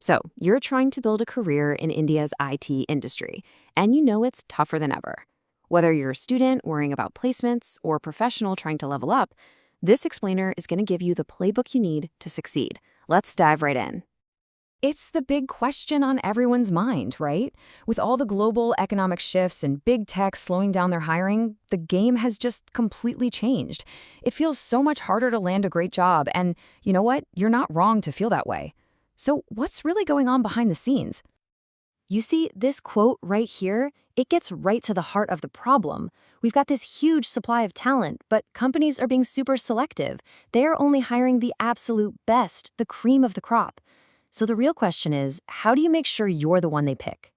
So, you're trying to build a career in India's IT industry, and you know it's tougher than ever. Whether you're a student worrying about placements or a professional trying to level up, this explainer is going to give you the playbook you need to succeed. Let's dive right in. It's the big question on everyone's mind, right? With all the global economic shifts and big tech slowing down their hiring, the game has just completely changed. It feels so much harder to land a great job, and you know what? You're not wrong to feel that way. So, what's really going on behind the scenes? You see, this quote right here, it gets right to the heart of the problem. We've got this huge supply of talent, but companies are being super selective. They're only hiring the absolute best, the cream of the crop. So the real question is, how do you make sure you're the one they pick?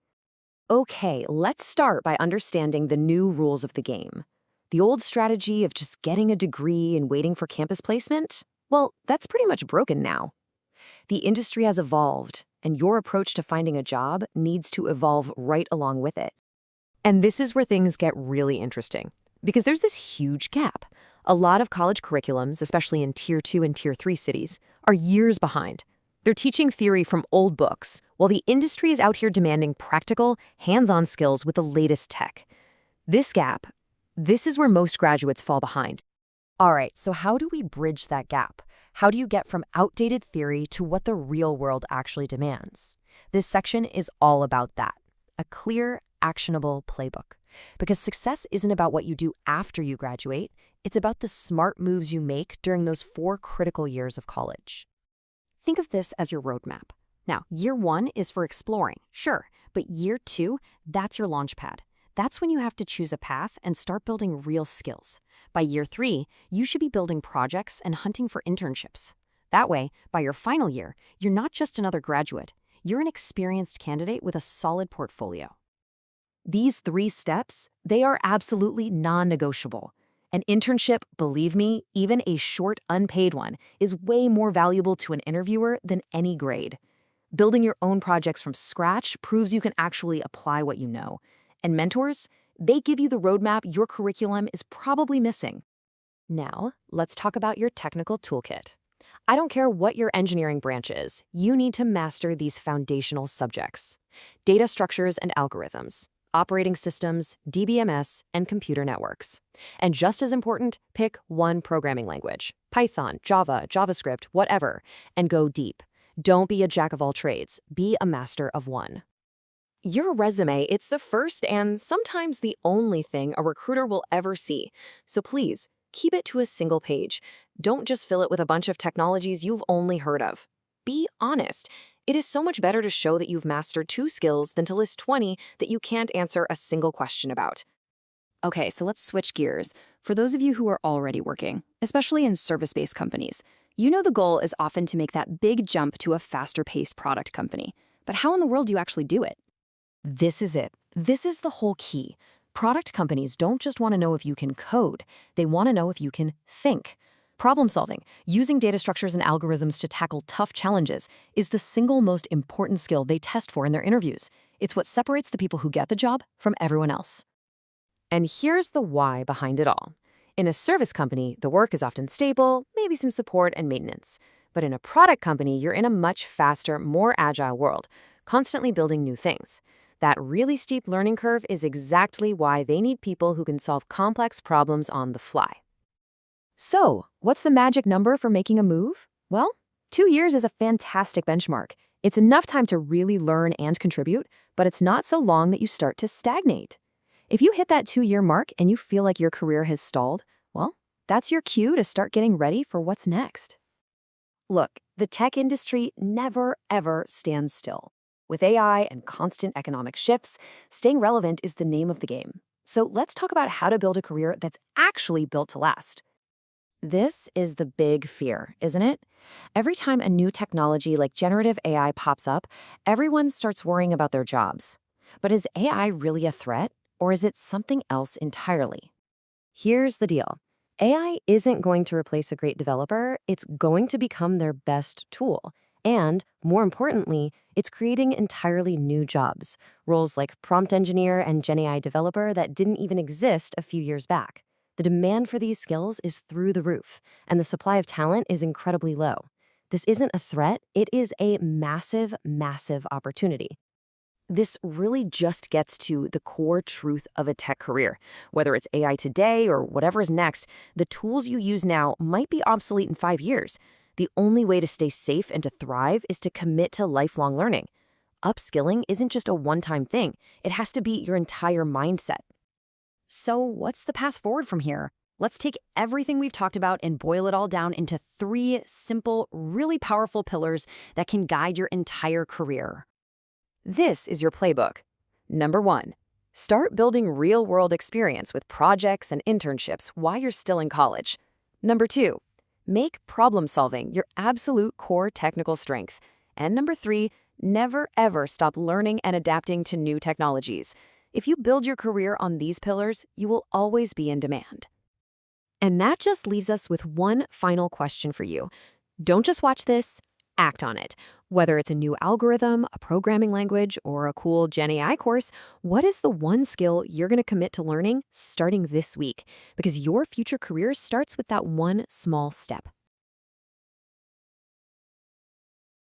Okay, let's start by understanding the new rules of the game. The old strategy of just getting a degree and waiting for campus placement? Well, that's pretty much broken now. The industry has evolved, and your approach to finding a job needs to evolve right along with it. And this is where things get really interesting, because there's this huge gap. A lot of college curriculums, especially in Tier 2 and Tier 3 cities, are years behind. They're teaching theory from old books, while the industry is out here demanding practical, hands-on skills with the latest tech. This gap, this is where most graduates fall behind. All right, so how do we bridge that gap? How do you get from outdated theory to what the real world actually demands? This section is all about that. A clear, actionable playbook. Because success isn't about what you do after you graduate, it's about the smart moves you make during those 4 critical years of college. Think of this as your roadmap. Now, year 1 is for exploring, sure, but year 2, that's your launch pad. That's when you have to choose a path and start building real skills. By year 3, you should be building projects and hunting for internships. That way, by your final year, you're not just another graduate. You're an experienced candidate with a solid portfolio. These 3 steps, they are absolutely non-negotiable. An internship, believe me, even a short, unpaid one, is way more valuable to an interviewer than any grade. Building your own projects from scratch proves you can actually apply what you know. And mentors, they give you the roadmap your curriculum is probably missing. Now, let's talk about your technical toolkit. I don't care what your engineering branch is, you need to master these foundational subjects: data structures and algorithms, operating systems, DBMS, and computer networks. And just as important, pick one programming language: Python, Java, JavaScript, whatever, and go deep. Don't be a jack of all trades, be a master of one. Your resume, it's the first and sometimes the only thing a recruiter will ever see. So please, keep it to a single page. Don't just fill it with a bunch of technologies you've only heard of. Be honest. It is so much better to show that you've mastered 2 skills than to list 20 that you can't answer a single question about. Okay, so let's switch gears. For those of you who are already working, especially in service-based companies, you know the goal is often to make that big jump to a faster-paced product company. But how in the world do you actually do it? This is it. This is the whole key. Product companies don't just want to know if you can code. They want to know if you can think. Problem solving, using data structures and algorithms to tackle tough challenges, is the single most important skill they test for in their interviews. It's what separates the people who get the job from everyone else. And here's the why behind it all. In a service company, the work is often stable, maybe some support and maintenance. But in a product company, you're in a much faster, more agile world, constantly building new things. That really steep learning curve is exactly why they need people who can solve complex problems on the fly. So, what's the magic number for making a move? Well, 2 years is a fantastic benchmark. It's enough time to really learn and contribute, but it's not so long that you start to stagnate. If you hit that 2-year mark and you feel like your career has stalled, well, that's your cue to start getting ready for what's next. Look, the tech industry never, ever stands still. With AI and constant economic shifts, staying relevant is the name of the game. So let's talk about how to build a career that's actually built to last. This is the big fear, isn't it? Every time a new technology like generative AI pops up, everyone starts worrying about their jobs. But is AI really a threat, or is it something else entirely? Here's the deal. AI isn't going to replace a great developer, it's going to become their best tool. And, more importantly, it's creating entirely new jobs, roles like prompt engineer and GenAI developer that didn't even exist a few years back. The demand for these skills is through the roof, and the supply of talent is incredibly low. This isn't a threat, it is a massive, massive opportunity. This really just gets to the core truth of a tech career. Whether it's AI today or whatever is next, the tools you use now might be obsolete in 5 years. The only way to stay safe and to thrive is to commit to lifelong learning. Upskilling isn't just a one-time thing. It has to be your entire mindset. So, what's the path forward from here? Let's take everything we've talked about and boil it all down into 3 simple, really powerful pillars that can guide your entire career. This is your playbook. Number 1, start building real-world experience with projects and internships while you're still in college. Number 2, make problem-solving your absolute core technical strength. And number 3, never ever stop learning and adapting to new technologies. If you build your career on these pillars, you will always be in demand. And that just leaves us with one final question for you. Don't just watch this, act on it. Whether it's a new algorithm, a programming language, or a cool Gen AI course, what is the one skill you're going to commit to learning starting this week? Because your future career starts with that one small step.